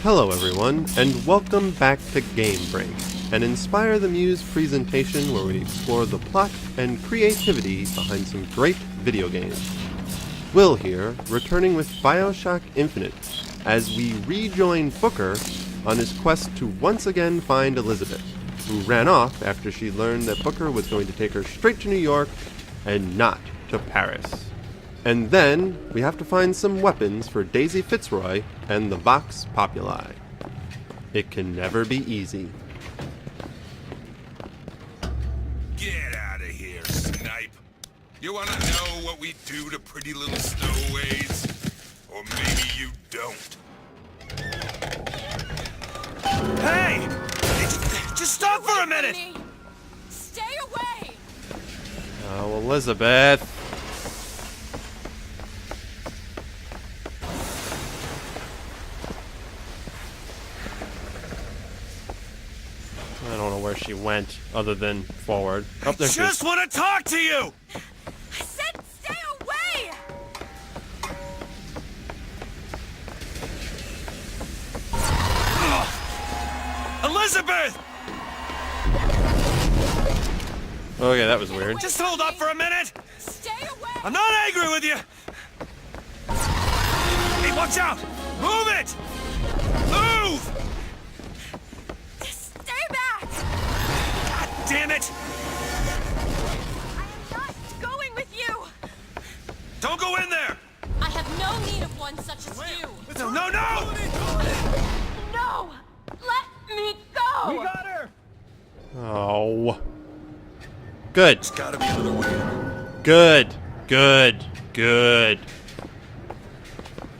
Hello everyone, and welcome back to Game Break, an Inspire the Muse presentation where we explore the plot and creativity behind some great video games. Will here, returning with BioShock Infinite, as we rejoin Booker on his quest to once again find Elizabeth, who ran off after she learned that Booker was going to take her straight to New York and not to Paris. And then, we have to find some weapons for Daisy Fitzroy and the Vox Populi. It can never be easy. Get out of here, snipe. You want to know what we do to pretty little stowaways? Or maybe you don't. Hey! Just stop for a minute! Stay away! Oh, Elizabeth. I don't know where she went, other than forward. Oh, there she is. Just want to talk to you! I said stay away! Elizabeth! Okay, that was weird. Just hold up for a minute! Stay away! I'm not angry with you! Hey, watch out! Move it! Move! Stay back! God damn it! I am not going with you! Don't go in there! I have no need of one such as you! No, no, no! No! Let me go! We got her! Oh. Good. There's gotta be another way. Good. Good. Good.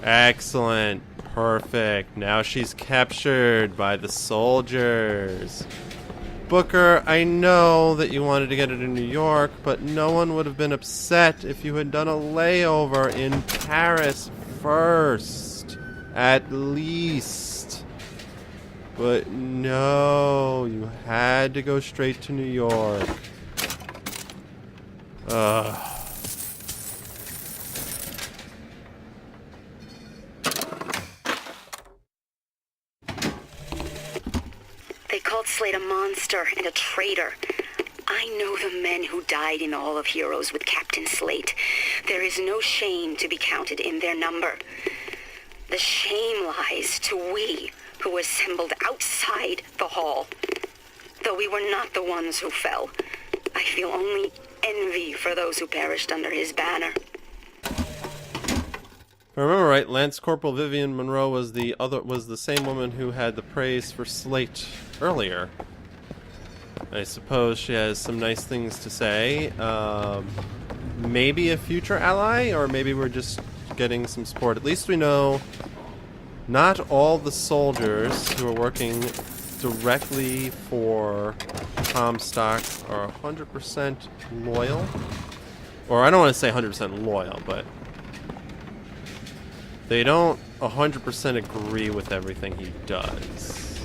Excellent. Perfect. Now she's captured by the soldiers. Booker, I know that you wanted to get her to New York, but no one would have been upset if you had done a layover in Paris first. At least. But no, you had to go straight to New York. They called Slade a monster and a traitor. I know the men who died in All of Heroes with Captain Slate. There is no shame to be counted in their number. The shame lies to we who assembled outside the hall. Though we were not the ones who fell, I feel only envy for those who perished under his banner. If I remember right, Lance Corporal Vivian Monroe was the same woman who had the praise for Slate earlier. I suppose she has some nice things to say. Maybe a future ally, or maybe we're just getting some support. At least we know not all the soldiers who are working directly for Comstock are 100% loyal. Or I don't want to say 100% loyal, but they don't 100% agree with everything he does.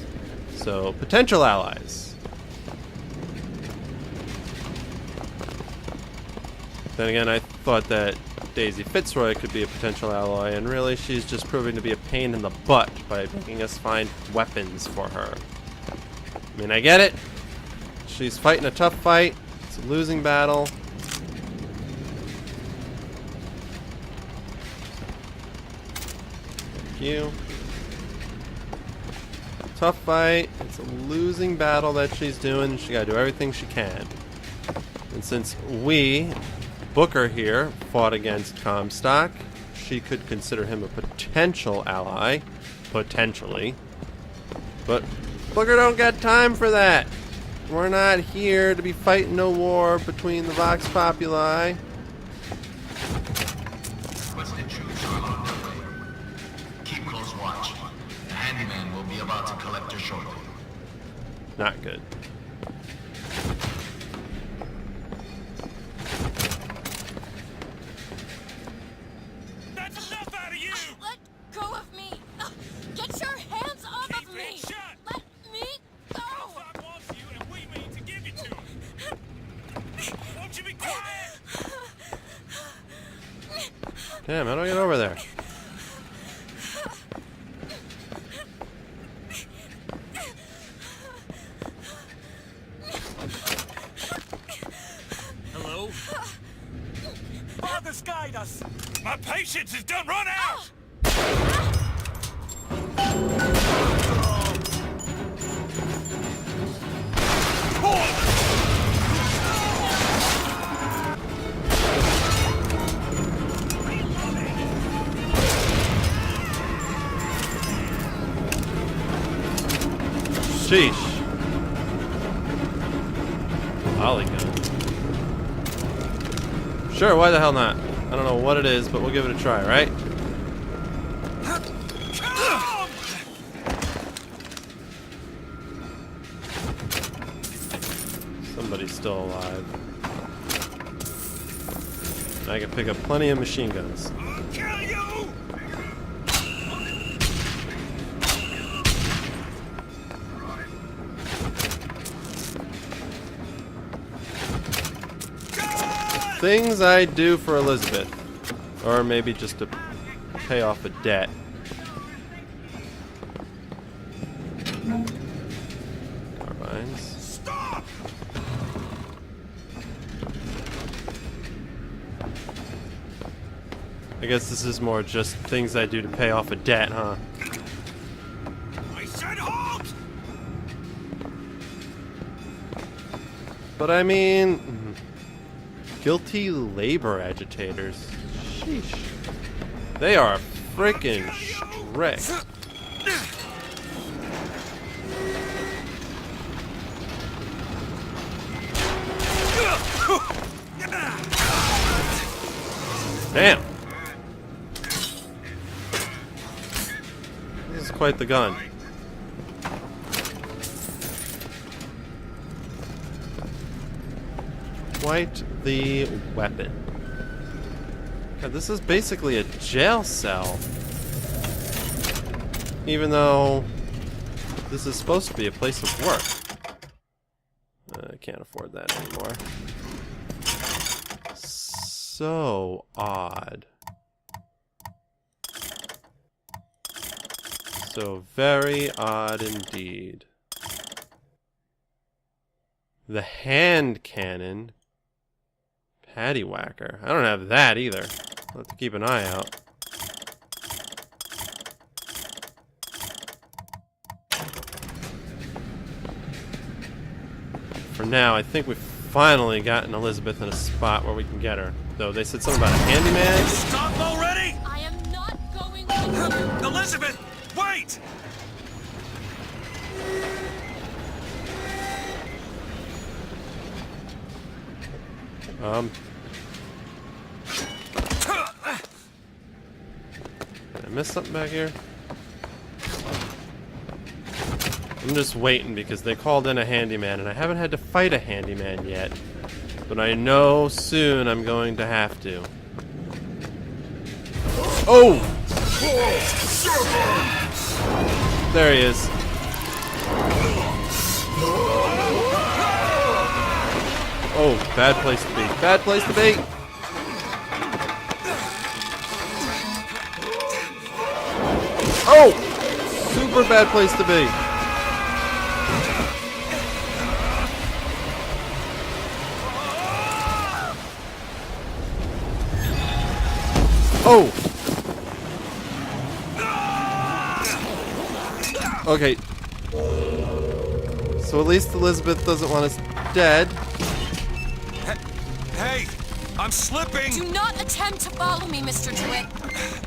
So, potential allies. Then again, I thought that Daisy Fitzroy could be a potential ally, and really she's just proving to be a pain in the butt by making us find weapons for her. I mean, I get it. She's fighting a tough fight. It's a losing battle. Thank you. Tough fight. It's a losing battle that she's doing. She gotta do everything she can. And since we, Booker here, fought against Comstock, she could consider him a potential ally. Potentially. But Booker don't got time for that. We're not here to be fighting no war between the Vox Populi. Requested troops are on their way. Keep close watch. The handyman will be about to collect her shortly. Not good. That's enough out of you! Let go of me! Get your hands off Keep of me! it shut. Let me go! Comstock wants you, and we mean to give you to him. Won't you be quiet? Damn, how do I get over there? us! My patience is done run out! Sheesh. Volley gun. Sure, why the hell not? I don't know what it is, but we'll give it a try, right? Somebody's still alive. I can pick up plenty of machine guns. I'll kill you! Things I do for Elizabeth. Or maybe just to pay off a debt. Carbines. Stop! I guess this is more just things I do to pay off a debt, huh? I said halt! But I mean... guilty labor agitators. Sheesh. They are freaking strict. Damn. This is quite the gun. Quite the weapon. God, this is basically a jail cell. Even though this is supposed to be a place of work. I can't afford that anymore. So odd. So very odd indeed. The hand cannon. Paddywhacker. I don't have that either. I'll have to keep an eye out. For now, I think we've finally gotten Elizabeth in a spot where we can get her. Though they said something about a handyman. Stop already! I am not going with you. Elizabeth, wait! Did I miss something back here? I'm just waiting because they called in a handyman and I haven't had to fight a handyman yet. But I know soon I'm going to have to. Oh! There he is. Oh, bad place to be. Bad place to be! Oh! Super bad place to be. Oh! Okay. So at least Elizabeth doesn't want us dead. Hey, I'm slipping! Do not attempt to follow me, Mr. DeWitt.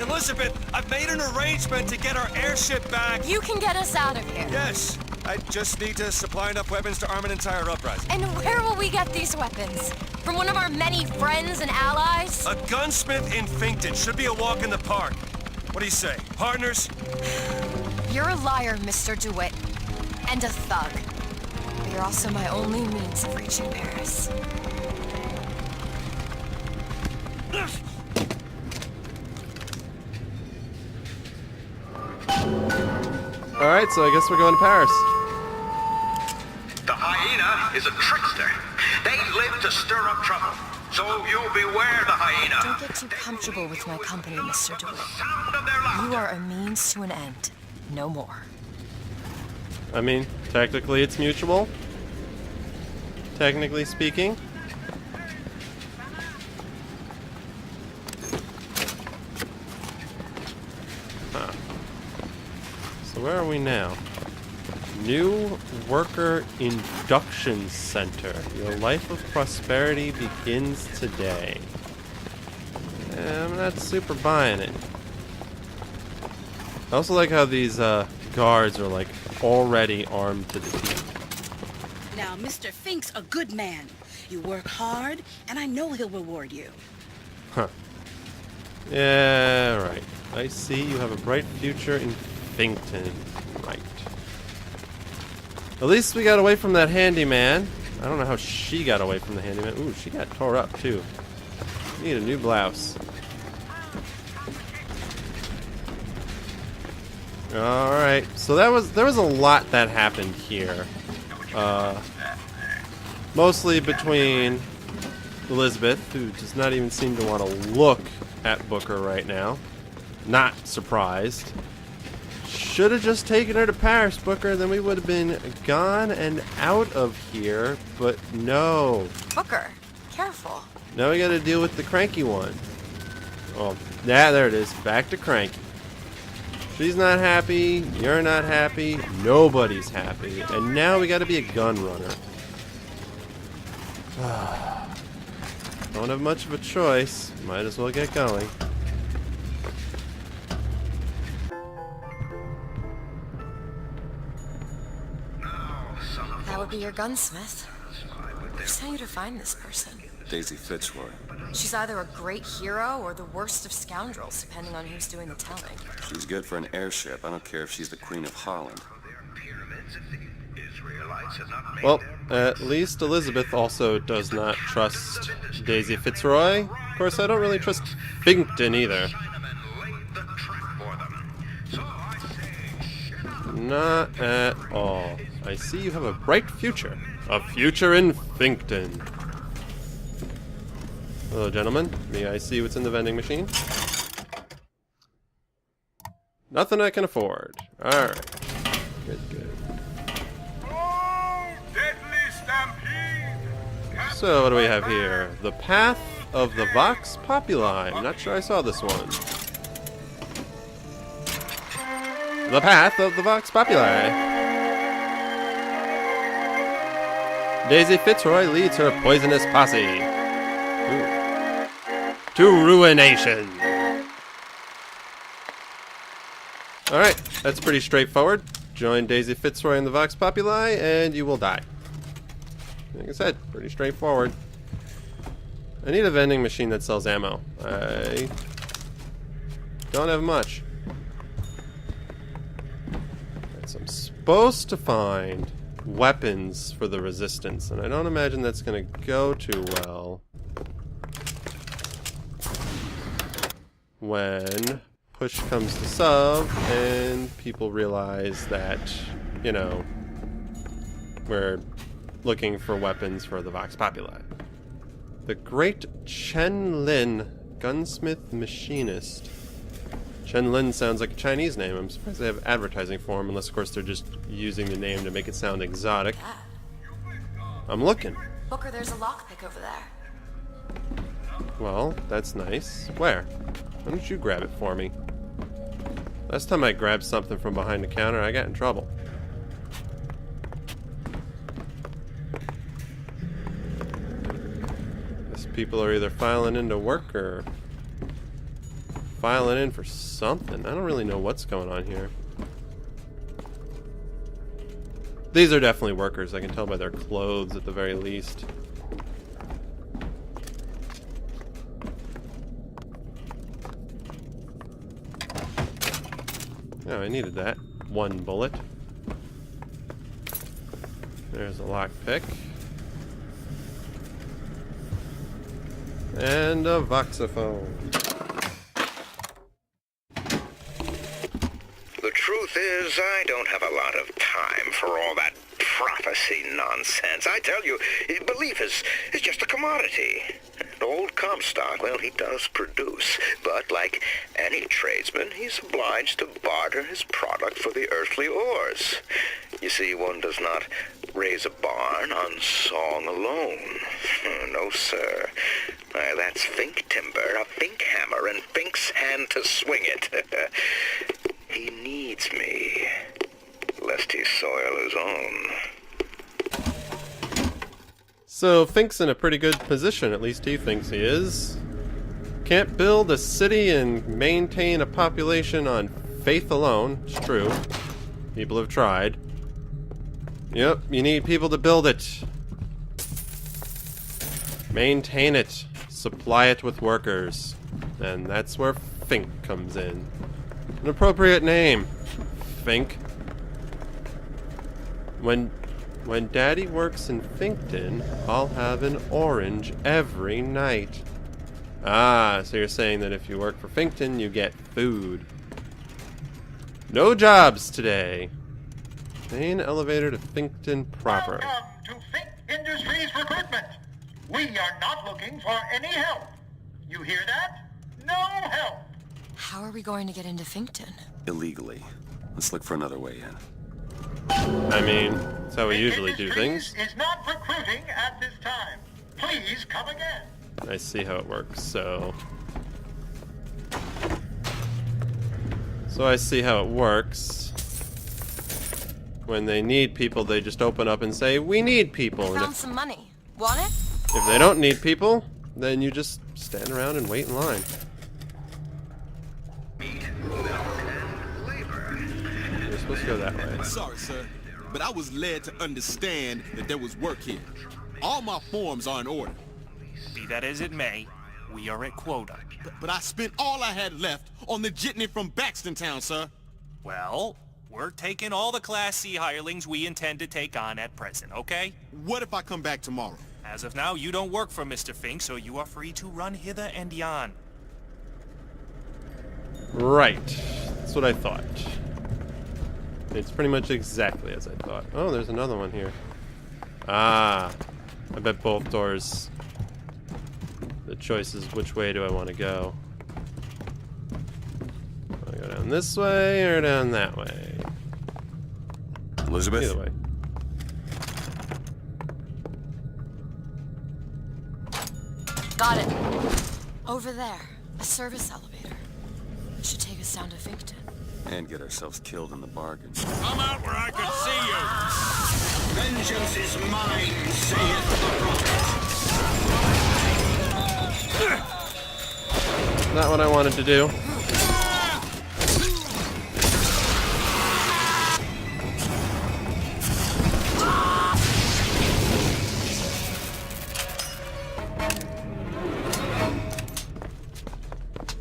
Elizabeth, I've made an arrangement to get our airship back. You can get us out of here. Yes, I just need to supply enough weapons to arm an entire uprising. And where will we get these weapons? From one of our many friends and allies? A gunsmith in Finkton should be a walk in the park. What do you say, partners? You're a liar, Mr. DeWitt. And a thug. But you're also my only means of reaching Paris. Alright, so I guess we're going to Paris. The hyena is a trickster. They live to stir up trouble. So you beware the hyena. Don't get too comfortable with my company, Mr. DeWitt. Sound of their laughter. You are a means to an end. No more. I mean, technically it's mutual. Technically speaking. Huh. So where are we now? New Worker Induction Center. Your life of prosperity begins today. I'm not super buying it. I also like how these guards are like already armed to the teeth. Now, Mr. Fink's a good man. You work hard, and I know he'll reward you. Huh. Yeah, right. I see you have a bright future in Finkton. Right. At least we got away from that handyman. I don't know how she got away from the handyman. Ooh, she got tore up too. Need a new blouse. Alright, so there was a lot that happened here. Mostly between Elizabeth, who does not even seem to want to look at Booker right now. Not surprised. Should have just taken her to Paris, Booker, then we would have been gone and out of here, but no. Booker, careful. Now we gotta deal with the cranky one. Oh, yeah, there it is. Back to cranky. She's not happy, you're not happy, nobody's happy, and now we gotta be a gun runner. Don't have much of a choice, might as well get going. That would be your gunsmith. Who sent you to find this person? Daisy Fitzroy. She's either a great hero or the worst of scoundrels, depending on who's doing the telling. She's good for an airship. I don't care if she's the Queen of Holland. Well, at least Elizabeth also does not trust Daisy Fitzroy. Of course, I don't really trust Finkton either. Not at all. I see you have a bright future. A future in Finkton. Hello, gentlemen. May I see what's in the vending machine? Nothing I can afford. Alright. Good, good. Oh, deadly stampede! So, what do we have here? The Path of the Vox Populi. I'm not sure I saw this one. The Path of the Vox Populi. Daisy Fitzroy leads her poisonous posse to ruination. Alright, that's pretty straightforward. Join Daisy Fitzroy in the Vox Populi and you will die. Like I said, pretty straightforward. I need a vending machine that sells ammo. I don't have much. Right, so I'm supposed to find weapons for the Resistance, and I don't imagine that's gonna go too well when push comes to shove and people realize that, you know, we're looking for weapons for the Vox Populi. The Great Chen Lin, gunsmith machinist. Chen Lin sounds like a Chinese name. I'm surprised they have advertising for him, unless of course they're just using the name to make it sound exotic. I'm looking. Booker, there's a lockpick over there. Well, that's nice. Where? Why don't you grab it for me? Last time I grabbed something from behind the counter, I got in trouble. Guess people are either filing into work or filing in for something. I don't really know what's going on here. These are definitely workers. I can tell by their clothes at the very least. Oh, I needed that. One bullet. There's a lockpick. And a voxophone. The truth is, I don't have a lot of time for all that prophecy nonsense. I tell you, belief is just a commodity. Old Comstock, well, he does produce, but like any tradesman, he's obliged to barter his product for the earthly ores. You see, one does not raise a barn on song alone. No, sir. That's Fink timber, a Fink hammer, and Fink's hand to swing it. beats me, lest he soil his own. So Fink's in a pretty good position, at least he thinks he is. Can't build a city and maintain a population on faith alone. It's true. People have tried. Yep, you need people to build it. Maintain it. Supply it with workers. And that's where Fink comes in. An appropriate name. Fink. When Daddy works in Finkton, I'll have an orange every night. Ah, so you're saying that if you work for Finkton, you get food. No jobs today. Main elevator to Finkton proper. Welcome to Finkton Industries recruitment. We are not looking for any help. You hear that? No help. How are we going to get into Finkton? Illegally. Let's look for another way in. I mean, that's how we usually do things. Is not recruiting at this time. Please come again. I see how it works, so I see how it works. When they need people, they just open up and say, "We need people." And Found some money. Want it? if they don't need people, then you just stand around and wait in line. You're supposed to go that way. Sorry, sir, but I was led to understand that there was work here. All my forms are in order. Be that as it may, we are at quota. But I spent all I had left on the jitney from Baxton Town, sir. Well, we're taking all the Class C hirelings we intend to take on at present, okay? What if I come back tomorrow? As of now, you don't work for Mr. Fink, so you are free to run hither and yon. Right. That's what I thought. It's pretty much exactly as I thought. Oh, there's another one here. Ah. I bet both doors. The choice is which way do I want to go. Do I go down this way or down that way? Elizabeth? Either way. Got it. Over there. A service elevator. Should take us down to Finkton. And get ourselves killed in the bargain. Come out where I can see you! Vengeance is mine, saith the prophet. Not what I wanted to do.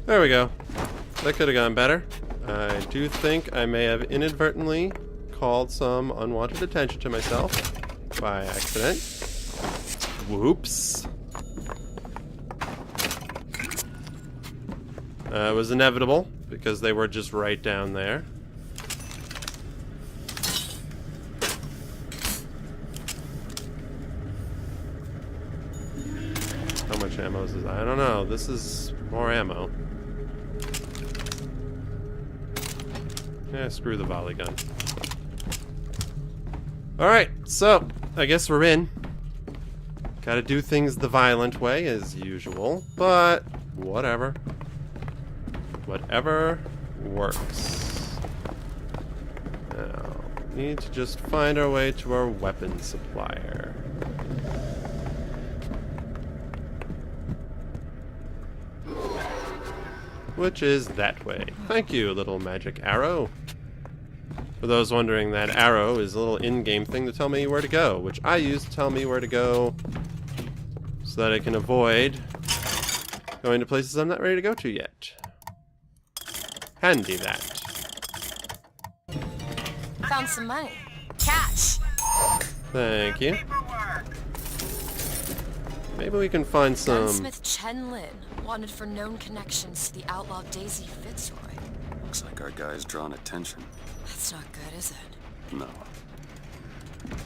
There we go. That could have gone better. I do think I may have inadvertently called some unwanted attention to myself by accident. Whoops. It was inevitable because they were just right down there. How much ammo is this? I don't know. This is more ammo. Yeah, screw the volley gun. Alright, so I guess we're in. Gotta do things the violent way as usual, but whatever. Whatever works. Now, need to just find our way to our weapon supplier. Which is that way. Thank you, little magic arrow. For those wondering, that arrow is a little in-game thing to tell me where to go, which I use to tell me where to go so that I can avoid going to places I'm not ready to go to yet. Handy that. Found some money. Cash. Thank you. Maybe we can find some... Gunsmith Chen Lin, wanted for known connections to the outlaw Daisy Fitzroy. Looks like our guy's drawn attention. That's not good, is it? No.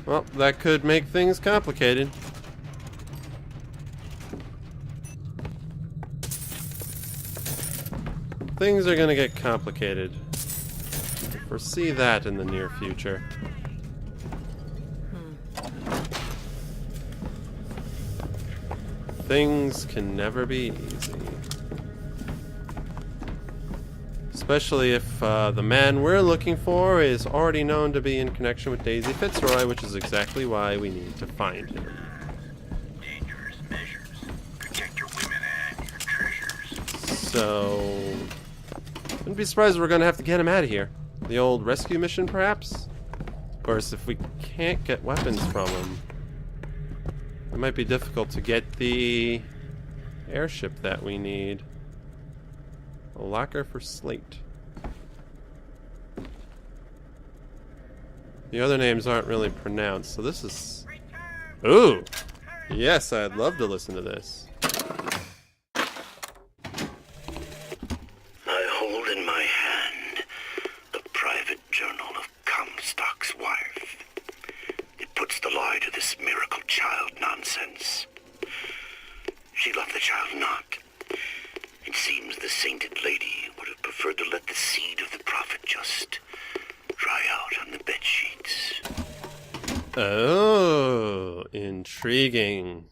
Well, that could make things complicated. Things are gonna get complicated. Foresee that in the near future. Things can never be easy. Especially if the man we're looking for is already known to be in connection with Daisy Fitzroy, which is exactly why we need to find him. Dangerous measures. Protect your women and your treasures. So... wouldn't be surprised if we're going to have to get him out of here. The old rescue mission, perhaps? Of course, if we can't get weapons from him, it might be difficult to get the airship that we need. A locker for Slate. The other names aren't really pronounced, so this is... Ooh! Yes, I'd love to listen to this. I hold in my hand the private journal of Comstock's wife. It puts the lie to this miracle child nonsense. She loved the child not. It seems the sainted lady would have preferred to let the seed of the prophet just dry out on the bed sheets. Oh, intriguing.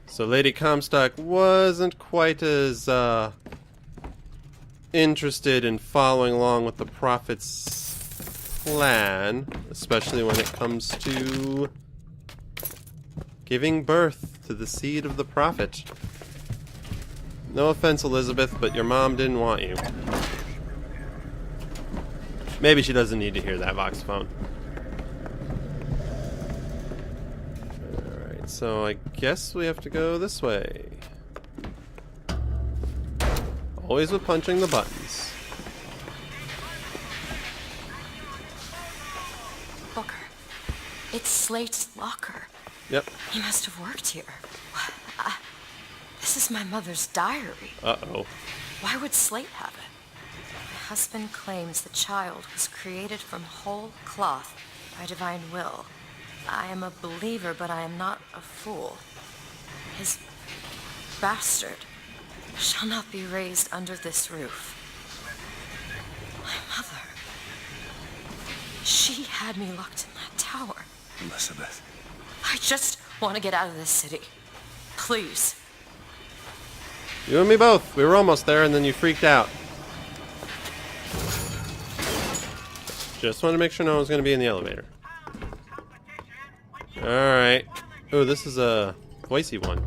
So Lady Comstock wasn't quite as interested in following along with the prophet's plan, especially when it comes to giving birth to the seed of the prophet. No offense, Elizabeth, but your mom didn't want you. Maybe she doesn't need to hear that, Vox phone. Alright, so I guess we have to go this way. Always with punching the buttons. Booker, it's Slate's locker. Yep. He must have worked here. This is my mother's diary. Uh-oh. Why would Slate have it? My husband claims the child was created from whole cloth by divine will. I am a believer, but I am not a fool. His bastard shall not be raised under this roof. My mother. She had me locked in that tower. Elizabeth. I just want to get out of this city. Please. You and me both. We were almost there and then you freaked out. Just wanted to make sure no one's going to be in the elevator. Alright. Oh, this is a voicey one.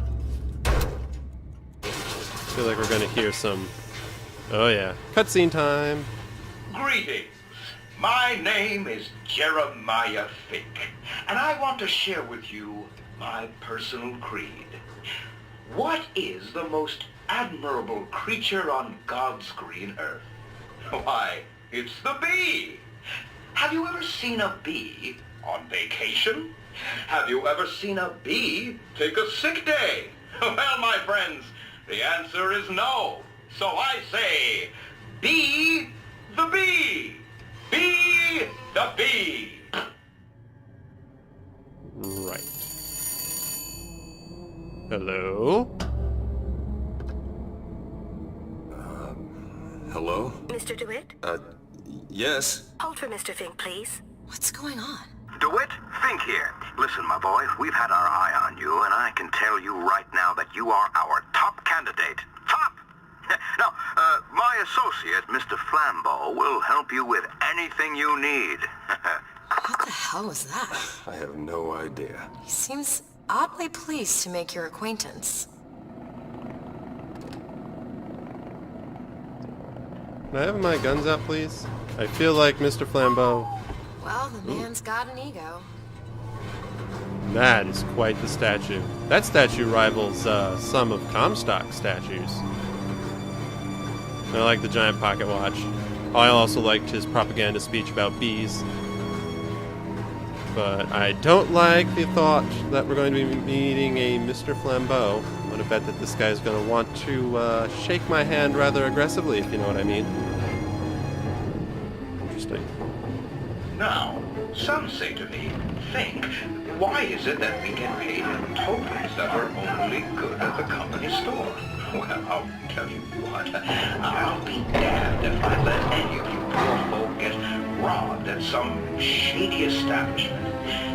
I feel like we're going to hear some... Oh yeah. Cutscene time. Greetings. My name is Jeremiah Fink, and I want to share with you my personal creed. What is the most admirable creature on God's green earth? Why, it's the bee. Have you ever seen a bee on vacation? Have you ever seen a bee take a sick day? Well, my friends, the answer is no. So I say, be the bee. Be the bee. Right. Hello? Hello? Mr. DeWitt? Yes? Hold for Mr. Fink, please. What's going on? DeWitt, Fink here. Listen, my boy, we've had our eye on you, and I can tell you right now that you are our top candidate. Top! Now, my associate, Mr. Flambeau, will help you with anything you need. What the hell was that? I have no idea. He seems oddly pleased to make your acquaintance. Can I have my guns out, please? I feel like Mr. Flambeau. Well, the man's got an ego. That is quite the statue. That statue rivals some of Comstock's statues. I like the giant pocket watch. I also liked his propaganda speech about bees. But I don't like the thought that we're going to be meeting a Mr. Flambeau. I'm going to bet that this guy's going to want to shake my hand rather aggressively, if you know what I mean. Interesting. Now, some say to me, Fink, why is it that we get paid in tokens that are only good at the company store? Well, I'll tell you what, I'll be damned if I let any of you poor folk get robbed at some shady establishment.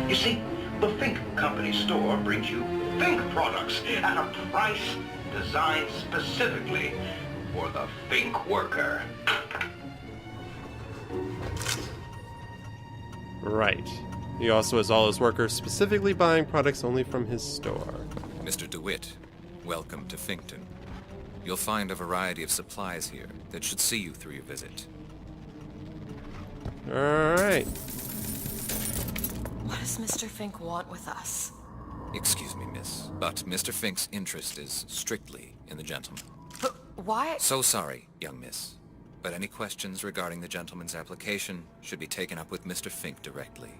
You see, the Fink Company store brings you Fink products at a price designed specifically for the Fink worker. Right. He also has all his workers specifically buying products only from his store. Mr. DeWitt, welcome to Finkton. You'll find a variety of supplies here that should see you through your visit. Alright. What does Mr. Fink want with us? Excuse me, miss, but Mr. Fink's interest is strictly in the gentleman. But why? So sorry, young miss, but any questions regarding the gentleman's application should be taken up with Mr. Fink directly.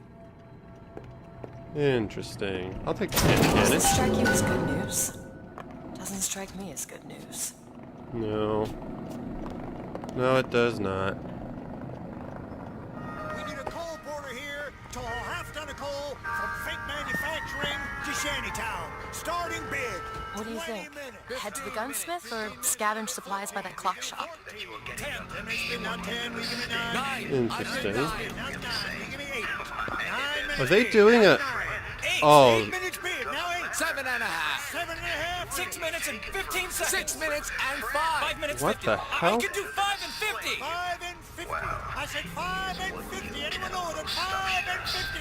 Interesting. I'll take the Does cannon. this strike you as good news? Doesn't strike me as good news. No. No, it does not. We need a coal porter here to haul half ton of coal from Fink Manufacturing to Shantytown. Starting bid. What do you think? Head to the gunsmith or scavenge supplies by that clock shop? 10. Then they spin out 10. We give me 9. Interesting. Now 9. We give me 8. 9 minutes Are they bid. doing a... 8. Oh. 8 minutes bid. Now 8. 7.5. 7.5. 6 minutes and 15 seconds. 6 minutes and 5. 5 minutes What 50. the hell? I can do 5 and 50. 5 and 50. I said 5 and 50. Anyone know than 5 and 50?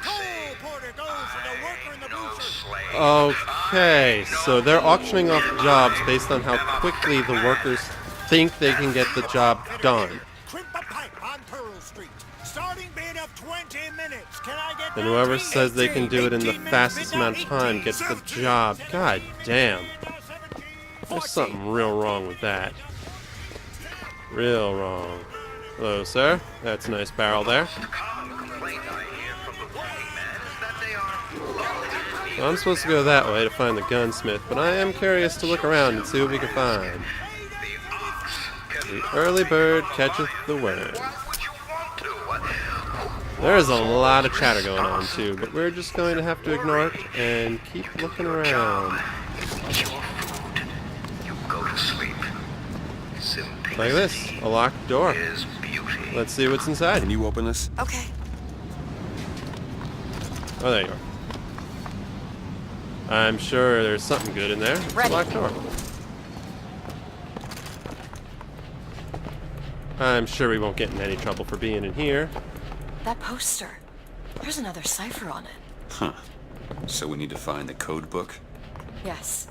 Coal porter goes to the worker in the booster. Okay, so they're auctioning off jobs based on how quickly the workers think they can get the job done. Crimp a pipe on Pearl Street. Starting bid of 20 minutes. Can I get And whoever says they can do it in the fastest amount of time gets the job. God damn. There's something real wrong with that. Real wrong. Hello, sir. That's a nice barrel there. Well, I'm supposed to go that way to find the gunsmith, but I am curious to look around and see what we can find. The early bird catcheth the worm. There's a lot of chatter going on too, but we're just going to have to ignore it and keep looking around. Like this, a locked door. Let's see what's inside. Can you open this? Okay. Oh, there you are. I'm sure there's something good in there. It's a locked door. I'm sure we won't get in any trouble for being in here. That poster. There's another cipher on it. Huh. So we need to find the code book? Yes.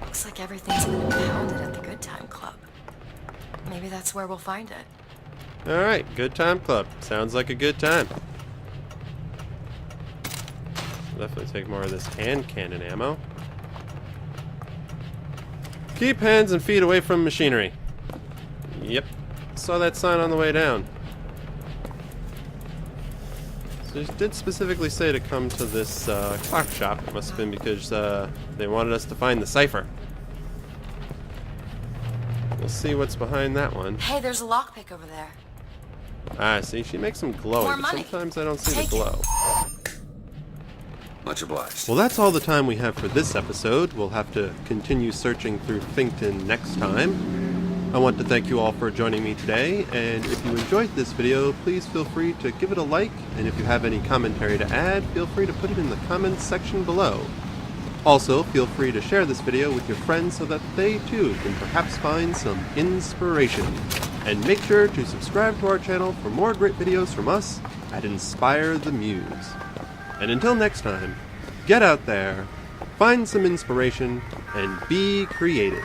Looks like everything's been impounded at the Good Time Club. Maybe that's where we'll find it. Alright, Good Time Club. Sounds like a good time. Definitely take more of this hand cannon ammo. Keep hands and feet away from machinery. Yep. Saw that sign on the way down. So it did specifically say to come to this clock shop. It must have been because they wanted us to find the cipher. We'll see what's behind that one. Hey, there's a lockpick over there. Ah, see, she makes them glowing, More but money. sometimes I don't see Take the glow. Much obliged. Well, that's all the time we have for this episode. We'll have to continue searching through Finkton next time. I want to thank you all for joining me today, and if you enjoyed this video, please feel free to give it a like, and if you have any commentary to add, feel free to put it in the comments section below. Also, feel free to share this video with your friends so that they too can perhaps find some inspiration. And make sure to subscribe to our channel for more great videos from us at Inspire the Muse. And until next time, get out there, find some inspiration, and be creative.